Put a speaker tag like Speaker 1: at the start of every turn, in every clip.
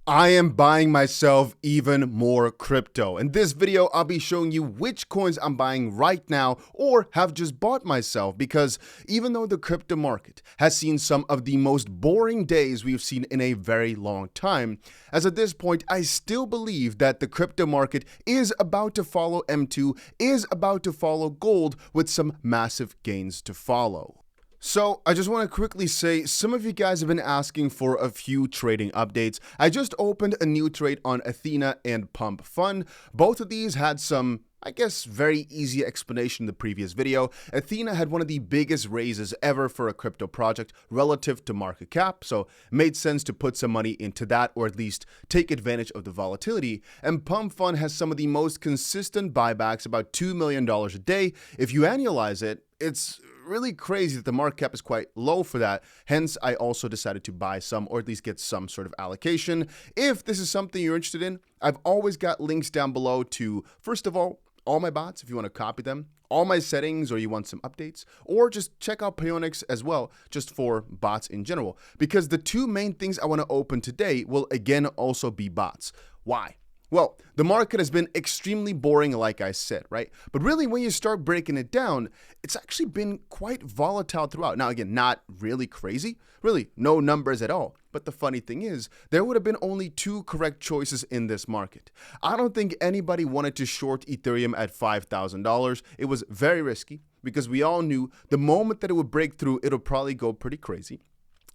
Speaker 1: I am buying myself even more crypto. In this video, I'll be showing you which coins I'm buying right now or have just bought myself, because even though the crypto market has seen some of the most boring days we've seen in a very long time, as at this point, I still believe that the crypto market is about to follow M2, is about to follow gold with some massive gains to follow. So I just want to quickly say, some of you guys have been asking for a few trading updates. I just opened a new trade on Athena and Pump Fund. Both of these had some, I guess, very easy explanation in the previous video. Athena had one of the biggest raises ever for a crypto project relative to market cap, so it made sense to put some money into that, or at least take advantage of the volatility. And Pump Fund has some of the most consistent buybacks, about $2 million a day. If you annualize it, it's really crazy that the market cap is quite low for that. Hence, I also decided to buy some, or at least get some sort of allocation. If this is something you're interested in, I've always got links down below to, first of all my bots, if you want to copy them, all my settings, or you want some updates, or just check out 𝗵𝗠𝗃 as well, just for bots in general. Because the two main things I want to open today will again also be bots. Why? Well, the market has been extremely boring, like I said, right? But really, when you start breaking it down, it's actually been quite volatile throughout. Now, again, not really crazy, really no numbers at all. But the funny thing is, there would have been only two correct choices in this market. I don't think anybody wanted to short Ethereum at $5,000. It was very risky, because we all knew the moment that it would break through, it'll probably go pretty crazy.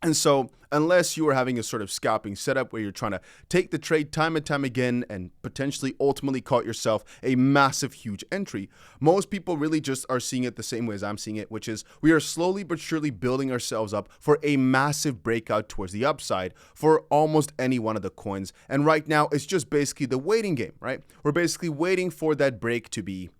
Speaker 1: And so, unless you are having a sort of scalping setup where you're trying to take the trade time and time again and potentially ultimately caught yourself a massive, huge entry, most people really just are seeing it the same way as I'm seeing it, which is we are slowly but surely building ourselves up for a massive breakout towards the upside for almost any one of the coins. And right now, it's just basically the waiting game, right? We're basically waiting for that break to be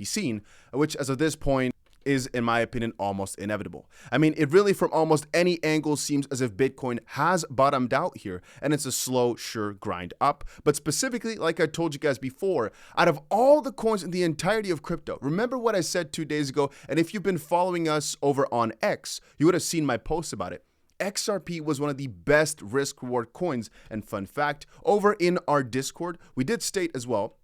Speaker 1: seen, which as of this point, is, in my opinion, almost inevitable. I mean, it really, from almost any angle, seems as if Bitcoin has bottomed out here, and it's a slow, sure grind up. But specifically, like I told you guys before, out of all the coins in the entirety of crypto, remember what I said 2 days ago, and if you've been following us over on X, you would have seen my post about it. XRP was one of the best risk-reward coins, and fun fact, over in our Discord, we did state as well,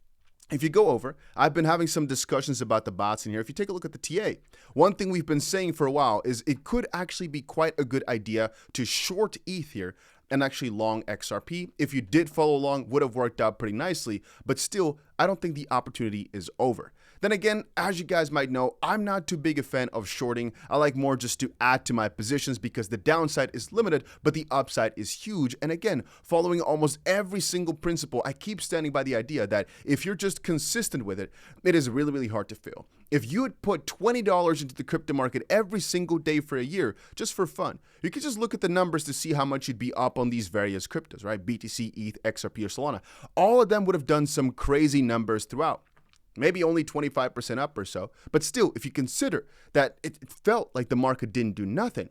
Speaker 1: if you go over, I've been having some discussions about the bots in here. If you take a look at the TA, one thing we've been saying for a while is it could actually be quite a good idea to short ETH here and actually long XRP. If you did follow along, would have worked out pretty nicely, but still, I don't think the opportunity is over. Then again, as you guys might know, I'm not too big a fan of shorting. I like more just to add to my positions, because the downside is limited, but the upside is huge. And again, following almost every single principle, I keep standing by the idea that if you're just consistent with it, it is really, really hard to fail. If you had put $20 into the crypto market every single day for a year, just for fun, you could just look at the numbers to see how much you'd be up on these various cryptos, right? BTC, ETH, XRP, or Solana. All of them would have done some crazy numbers throughout. Maybe only 25% up or so. But still, if you consider that it felt like the market didn't do nothing,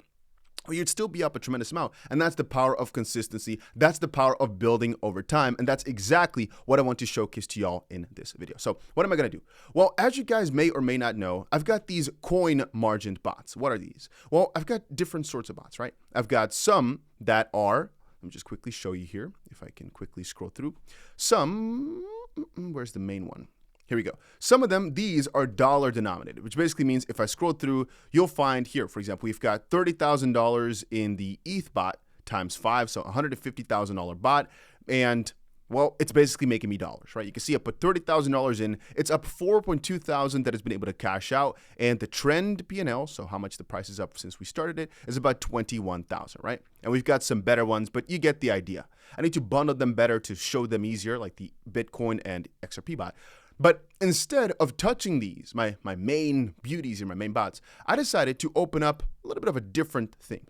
Speaker 1: well, you'd still be up a tremendous amount. And that's the power of consistency. That's the power of building over time. And that's exactly what I want to showcase to y'all in this video. So what am I going to do? Well, as you guys may or may not know, I've got these coin margined bots. What are these? Well, I've got different sorts of bots, right? I've got some that are, let me just quickly show you here, if I can quickly scroll through. Some, where's the main one? Here we go. Some of them, these are dollar denominated, which basically means if I scroll through, you'll find here, for example, we've got $30,000 in the ETH bot times 5, so $150,000 bot. And well, it's basically making me dollars, right? You can see I put $30,000 in. It's up 4.2,000 that has been able to cash out. And the trend P&L, so how much the price is up since we started it, is about 21,000, right? And we've got some better ones, but you get the idea. I need to bundle them better to show them easier, like the Bitcoin and XRP bot. But instead of touching these, my main beauties here, my main bots, I decided to open up a little bit of a different thing,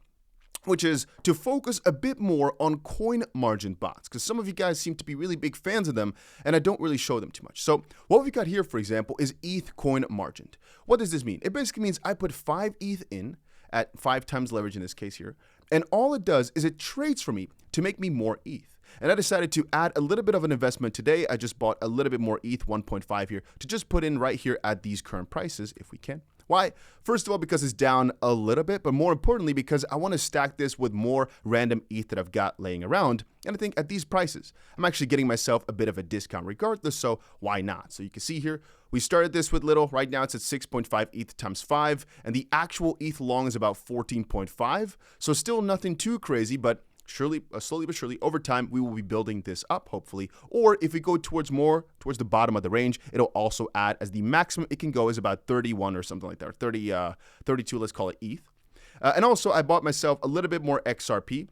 Speaker 1: which is to focus a bit more on coin margin bots, because some of you guys seem to be really big fans of them, and I don't really show them too much. So what we've got here, for example, is ETH coin margined. What does this mean? It basically means I put 5 ETH in at 5 times leverage in this case here, and all it does is it trades for me to make me more ETH. And I decided to add a little bit of an investment today. I just bought a little bit more ETH 1.5 here to just put in right here at these current prices, if we can. Why? First of all, because it's down a little bit, but more importantly, because I want to stack this with more random ETH that I've got laying around. And I think at these prices, I'm actually getting myself a bit of a discount regardless, so why not? So you can see here, we started this with little. Right now it's at 6.5 ETH times 5, and the actual ETH long is about 14.5. So still nothing too crazy, but surely, slowly but surely, over time, we will be building this up, hopefully. Or if we go towards the bottom of the range, it'll also add, as the maximum it can go is about 31 or something like that, or 32, let's call it ETH. And also, I bought myself a little bit more XRP.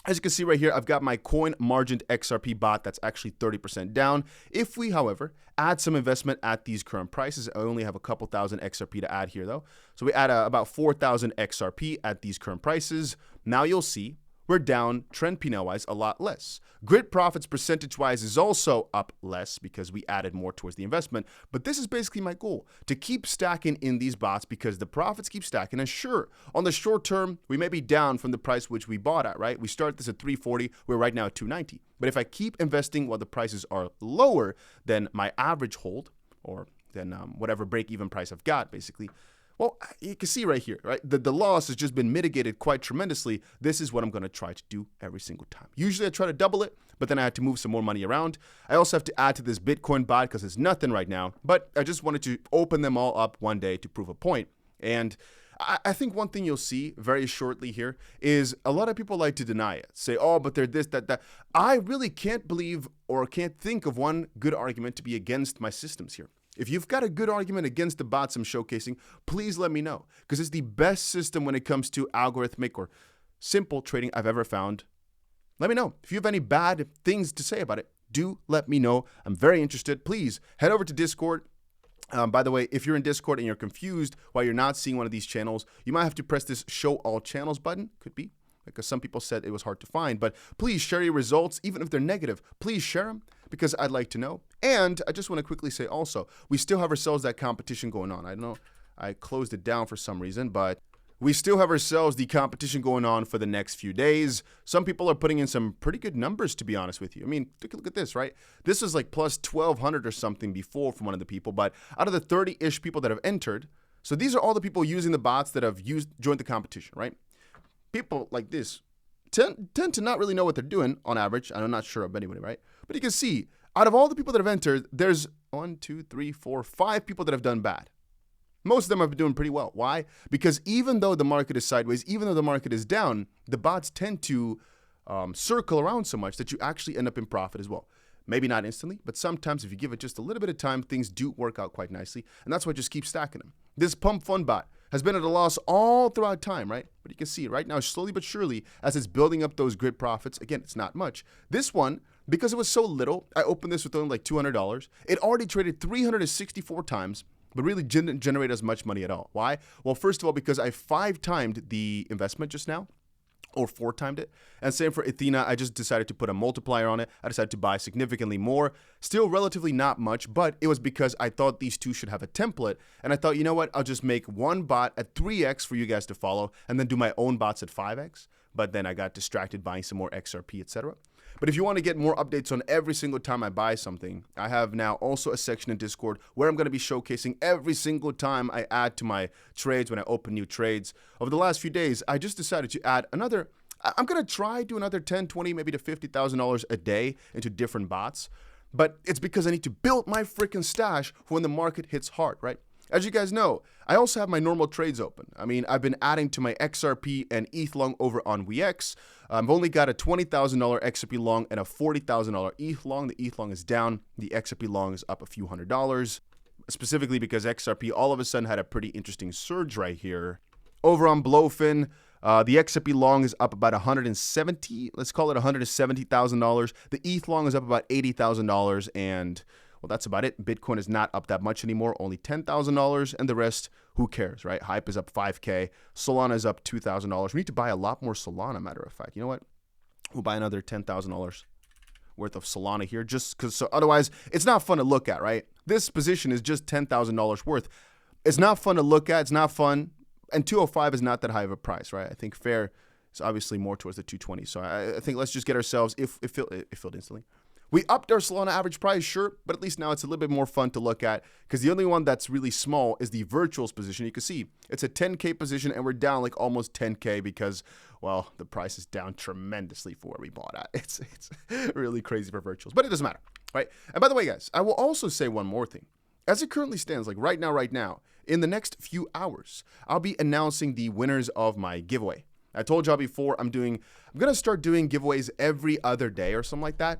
Speaker 1: As you can see right here, I've got my coin margined XRP bot that's actually 30% down. If we, however, add some investment at these current prices, I only have a couple thousand XRP to add here though. So we add about 4,000 XRP at these current prices. Now you'll see we're down trend P&L-wise a lot less. Grid profits percentage-wise is also up less because we added more towards the investment. But this is basically my goal, to keep stacking in these bots because the profits keep stacking. And sure, on the short term, we may be down from the price which we bought at, right? We started this at 340. We're right now at 290. But if I keep investing while the prices are lower than my average hold, or than whatever break-even price I've got, basically, well, you can see right here, right? The loss has just been mitigated quite tremendously. This is what I'm going to try to do every single time. Usually I try to double it, but then I had to move some more money around. I also have to add to this Bitcoin bot because it's nothing right now, but I just wanted to open them all up one day to prove a point. And I think one thing you'll see very shortly here is a lot of people like to deny it. Say, oh, but they're this, that. I really can't believe or can't think of one good argument to be against my systems here. If you've got a good argument against the bots I'm showcasing, please let me know, because it's the best system when it comes to algorithmic or simple trading I've ever found. Let me know. If you have any bad things to say about it, do let me know. I'm very interested. Please head over to Discord. By the way, if you're in Discord and you're confused why you're not seeing one of these channels, you might have to press this show all channels button. Could be because some people said it was hard to find, but please share your results. Even if they're negative, please share them because I'd like to know. And I just want to quickly say also, we still have ourselves that competition going on. I know I closed it down for some reason, but we still have ourselves the competition going on for the next few days. Some people are putting in some pretty good numbers, to be honest with you. I mean, take a look at this, right? This was like plus 1,200 or something before from one of the people, but out of the 30-ish people that have entered, so these are all the people using the bots that have joined the competition, right? People like this tend to not really know what they're doing on average. I'm not sure of anybody, right? But you can see, out of all the people that have entered, there's 1, 2, 3, 4, 5 people that have done bad. Most of them have been doing pretty well. Why? Because even though the market is sideways, even though the market is down, the bots tend to circle around so much that you actually end up in profit as well. Maybe not instantly, but sometimes if you give it just a little bit of time, things do work out quite nicely. And that's why I just keep stacking them. This pump fund bot has been at a loss all throughout time, right? But you can see right now, slowly but surely, as it's building up those grid profits, again, it's not much. This one, because it was so little, I opened this with only like $200. It already traded 364 times, but really didn't generate as much money at all. Why? Well, first of all, because I 5-timed the investment just now, or 4-timed it. And same for Athena, I just decided to put a multiplier on it. I decided to buy significantly more. Still relatively not much, but it was because I thought these two should have a template. And I thought, you know what? I'll just make one bot at 3x for you guys to follow and then do my own bots at 5x. But then I got distracted buying some more XRP, etc. But if you want to get more updates on every single time I buy something, I have now also a section in Discord where I'm going to be showcasing every single time I add to my trades when I open new trades. Over the last few days, I just decided to add another, I'm going to try do another 10, 20, maybe to $50,000 a day into different bots. But it's because I need to build my freaking stash for when the market hits hard, right? As you guys know, I also have my normal trades open. I mean, I've been adding to my XRP and ETH long over on WeX. I've only got a $20,000 XRP long and a $40,000 ETH long. The ETH long is down. The XRP long is up a few $100s, specifically because XRP all of a sudden had a pretty interesting surge right here. Over on Blowfin, the XRP long is up about 170, let's call it $170,000. The ETH long is up about $80,000, and well, that's about it. Bitcoin is not up that much anymore, only $10,000, and the rest, who cares, right? Hype is up 5K. Solana is up $2,000. We need to buy a lot more Solana, matter of fact. You know what? We'll buy another $10,000 worth of Solana here, just because, so otherwise, it's not fun to look at, right? This position is just $10,000 worth. It's not fun to look at. It's not fun. And 205 is not that high of a price, right? I think fair is obviously more towards the 220. So I think let's just get ourselves, if filled instantly. We upped our Solana average price, sure, but at least now it's a little bit more fun to look at because the only one that's really small is the virtuals position. You can see it's a 10K position and we're down like almost 10K because, well, the price is down tremendously for where we bought at. It's really crazy for virtuals, but it doesn't matter, right? And by the way, guys, I will also say one more thing. As it currently stands, like right now, in the next few hours, I'll be announcing the winners of my giveaway. I told y'all before I'm going to start doing giveaways every other day or something like that.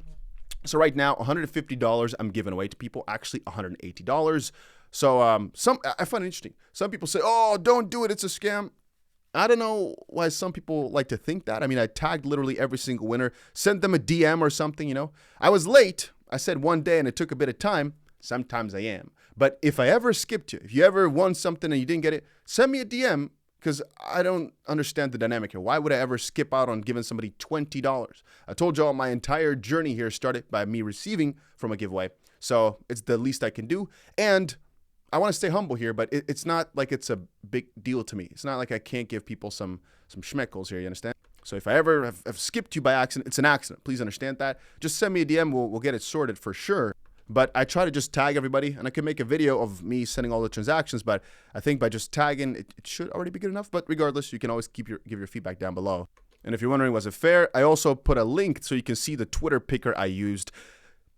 Speaker 1: So right now, $150 I'm giving away to people, actually $180. So I find it interesting. Some people say, oh, don't do it, it's a scam. I don't know why some people like to think that. I mean, I tagged literally every single winner, sent them a DM or something, you know. I was late. I said one day and it took a bit of time. Sometimes I am. But if I ever skipped you, if you ever won something and you didn't get it, send me a DM. Because I don't understand the dynamic here. Why would I ever skip out on giving somebody $20? I told y'all my entire journey here started by me receiving from a giveaway. So it's the least I can do. And I want to stay humble here, but it's not like it's a big deal to me. It's not like I can't give people some 𝗕𝗀𝗀𝗀𝗀 here, you understand? So if I ever have skipped you by accident, it's an accident. Please understand that. Just send me a DM. We'll get it sorted for sure. But I try to just tag everybody, and I can make a video of me sending all the transactions, but I think by just tagging, it should already be good enough. But regardless, you can always give your feedback down below. And if you're wondering, was it fair? I also put a link so you can see the Twitter picker I used.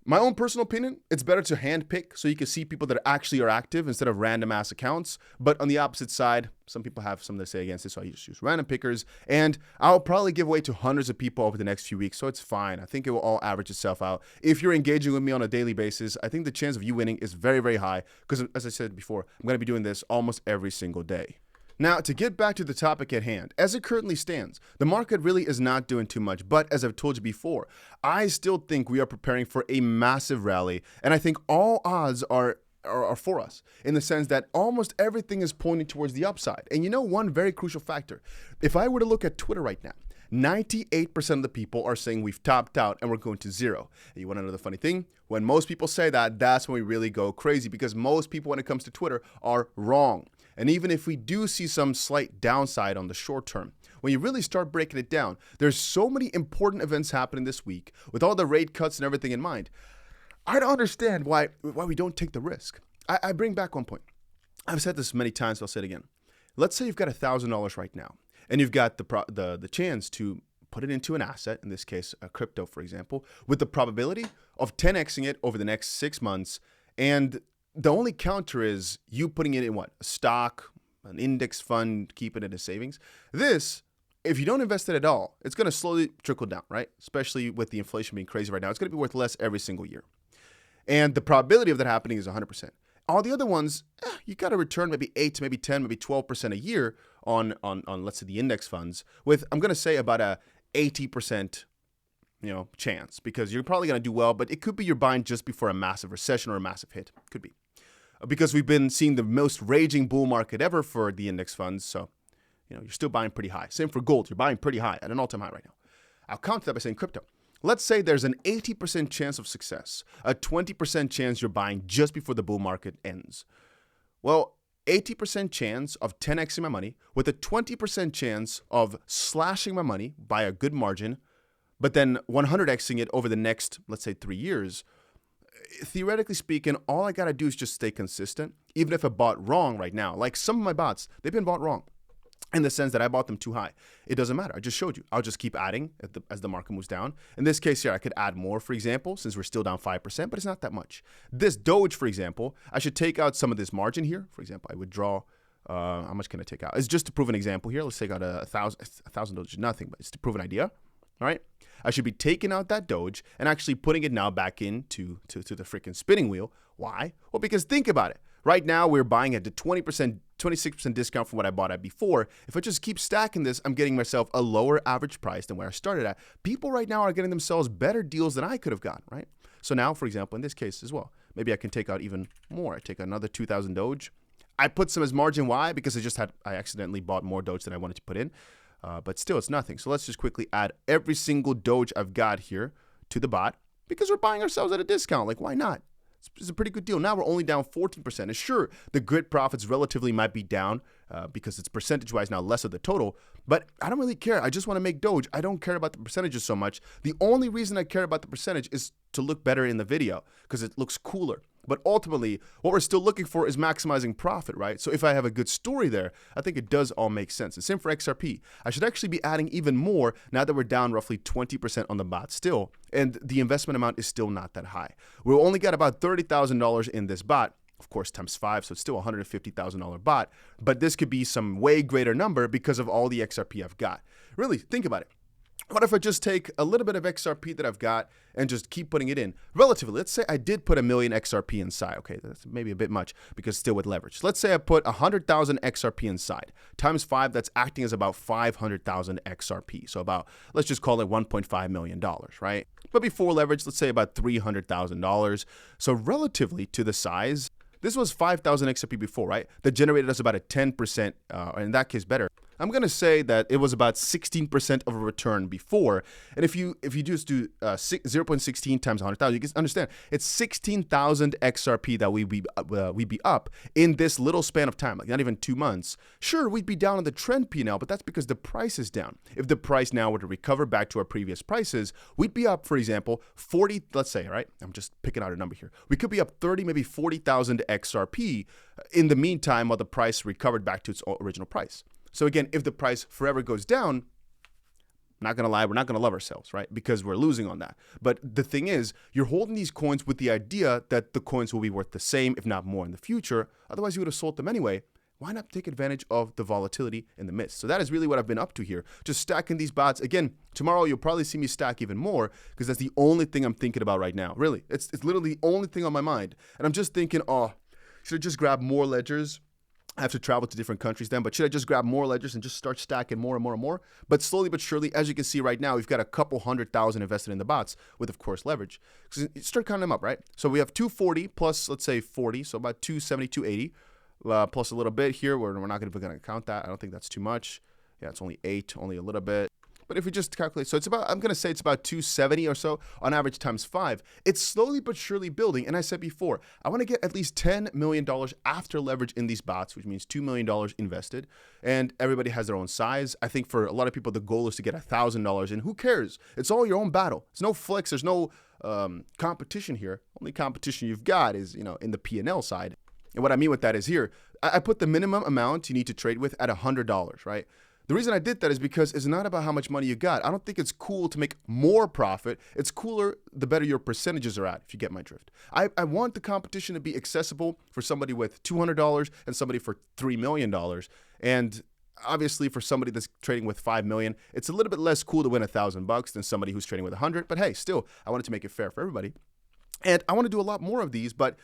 Speaker 1: My own personal opinion, it's better to hand pick so you can see people that actually are active instead of random ass accounts. But on the opposite side, some people have something to say against it, so I just use random pickers. And I'll probably give away to hundreds of people over the next few weeks, so it's fine. I think it will all average itself out. If you're engaging with me on a daily basis, I think the chance of you winning is very, very high because, as I said before, I'm going to be doing this almost every single day. Now, to get back to the topic at hand, as it currently stands, the market really is not doing too much, but as I've told you before, I still think we are preparing for a massive rally, and I think all odds are for us, in the sense that almost everything is pointing towards the upside. And you know one very crucial factor, if I were to look at Twitter right now, 98% of the people are saying we've topped out and we're going to zero. And you want to know the funny thing? When most people say that, that's when we really go crazy, because most people, when it comes to Twitter, are wrong. And even if we do see some slight downside on the short term, when you really start breaking it down, there's so many important events happening this week with all the rate cuts and everything in mind. I don't understand why we don't take the risk. I bring back one point. I've said this many times, so I'll say it again. Let's say you've got $1,000 right now, and you've got the chance to put it into an asset, in this case, a crypto, for example, with the probability of 10xing it over the next 6 months. And the only counter is you putting it in what? A stock, an index fund, keeping it in savings. This, if you don't invest it at all, it's going to slowly trickle down, right? Especially with the inflation being crazy right now. It's going to be worth less every single year. And the probability of that happening is 100%. All the other ones, you got to return maybe 8 to maybe 10, maybe 12% a year on let's say the index funds with, I'm going to say, about a 80% chance, because you're probably going to do well, but it could be you're buying just before a massive recession or a massive hit. Could be. Because we've been seeing the most raging bull market ever for the index funds. So, you're still buying pretty high. Same for gold. You're buying pretty high at an all-time high right now. I'll counter that by saying crypto. Let's say there's an 80% chance of success, a 20% chance you're buying just before the bull market ends. Well, 80% chance of 10xing my money with a 20% chance of slashing my money by a good margin, but then 100xing it over the next, let's say, 3 years. Theoretically speaking, all I got to do is just stay consistent, even if I bought wrong right now. Like some of my bots, they've been bought wrong in the sense that I bought them too high. It doesn't matter. I just showed you. I'll just keep adding as the market moves down. In this case here, I could add more, for example, since we're still down 5%, but it's not that much. This Doge, for example, I should take out some of this margin here. For example, I would draw, how much can I take out? It's just to prove an example here. Let's take out a thousand Doge, nothing, but it's to prove an idea. All right. I should be taking out that Doge and actually putting it now back into the freaking spinning wheel. Why? Well, because think about it. Right now, we're buying at the 20%, 26% discount from what I bought at before. If I just keep stacking this, I'm getting myself a lower average price than where I started at. People right now are getting themselves better deals than I could have gotten, right? So now, for example, in this case as well, maybe I can take out even more. I take another 2,000 Doge. I put some as margin. Why? Because I accidentally bought more Doge than I wanted to put in. But still, it's nothing. So let's just quickly add every single Doge I've got here to the bot, because we're buying ourselves at a discount. Like, why not? It's a pretty good deal. Now we're only down 14%. And sure, the grid profits relatively might be down because it's percentage-wise now less of the total. But I don't really care. I just want to make Doge. I don't care about the percentages so much. The only reason I care about the percentage is to look better in the video because it looks cooler. But ultimately, what we're still looking for is maximizing profit, right? So if I have a good story there, I think it does all make sense. And same for XRP. I should actually be adding even more now that we're down roughly 20% on the bot still, and the investment amount is still not that high. We'll only got about $30,000 in this bot, of course, times 5, so it's still a $150,000 bot, but this could be some way greater number because of all the XRP I've got. Really, think about it. What if I just take a little bit of XRP that I've got and just keep putting it in? Relatively, let's say I did put 1 million XRP inside. Okay, that's maybe a bit much because still with leverage. Let's say I put 100,000 XRP inside. Times 5, that's acting as about 500,000 XRP. So about, let's just call it $1.5 million, right? But before leverage, let's say about $300,000. So relatively to the size, this was 5,000 XRP before, right? That generated us about a 10%, in that case better. I'm going to say that it was about 16% of a return before. And if you just do 0.16 times 100,000, you can understand it's 16,000 XRP that we'd be up in this little span of time, like not even 2 months. Sure, we'd be down on the trend P&L, but that's because the price is down. If the price now were to recover back to our previous prices, we'd be up, for example, 40, let's say, right? I'm just picking out a number here. We could be up 30, maybe 40,000 XRP in the meantime while the price recovered back to its original price. So again, if the price forever goes down, not going to lie, we're not going to love ourselves, right? Because we're losing on that. But the thing is, you're holding these coins with the idea that the coins will be worth the same, if not more in the future. Otherwise, you would have sold them anyway. Why not take advantage of the volatility in the midst? So that is really what I've been up to here. Just stacking these bots. Again, tomorrow you'll probably see me stack even more because that's the only thing I'm thinking about right now. Really, it's literally the only thing on my mind. And I'm just thinking, oh, should I just grab more ledgers? I have to travel to different countries then, but should I just grab more ledgers and just start stacking more and more and more? But slowly but surely, as you can see right now, we've got a couple 100,000 invested in the bots with, of course, leverage. So start counting them up, right? So we have 240 plus, let's say 40, so about 270, 280, plus a little bit here. We're not going to count that. I don't think that's too much. Yeah, it's only 8, only a little bit. But if we just calculate, so it's about, I'm going to say it's about 270 or so on average times 5. It's slowly but surely building. And I said before, I want to get at least $10 million after leverage in these bots, which means $2 million invested. And everybody has their own size. I think for a lot of people, the goal is to get $1,000 in. Who cares? It's all your own battle. There's no flex. There's no competition here. Only competition you've got is, in the P&L side. And what I mean with that is here, I put the minimum amount you need to trade with at $100, right? The reason I did that is because it's not about how much money you got. I don't think it's cool to make more profit. It's cooler the better your percentages are at, if you get my drift. I want the competition to be accessible for somebody with $200 and somebody for $3 million. And obviously for somebody that's trading with 5 million, it's a little bit less cool to win $1,000 than somebody who's trading with 100. But hey, still, I wanted to make it fair for everybody. And I want to do a lot more of these, but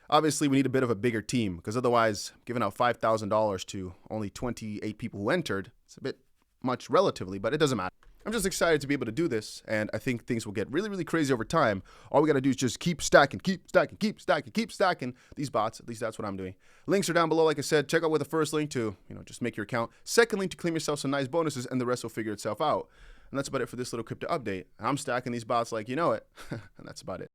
Speaker 1: obviously, we need a bit of a bigger team because otherwise, giving out $5,000 to only 28 people who entered, it's a bit much relatively, but it doesn't matter. I'm just excited to be able to do this, and I think things will get really, really crazy over time. All we got to do is just keep stacking, keep stacking, keep stacking, keep stacking these bots. At least that's what I'm doing. Links are down below, like I said. Check out with the first link to, just make your account. Second link to claim yourself some nice bonuses, and the rest will figure itself out. And that's about it for this little crypto update. I'm stacking these bots like you know it, and that's about it.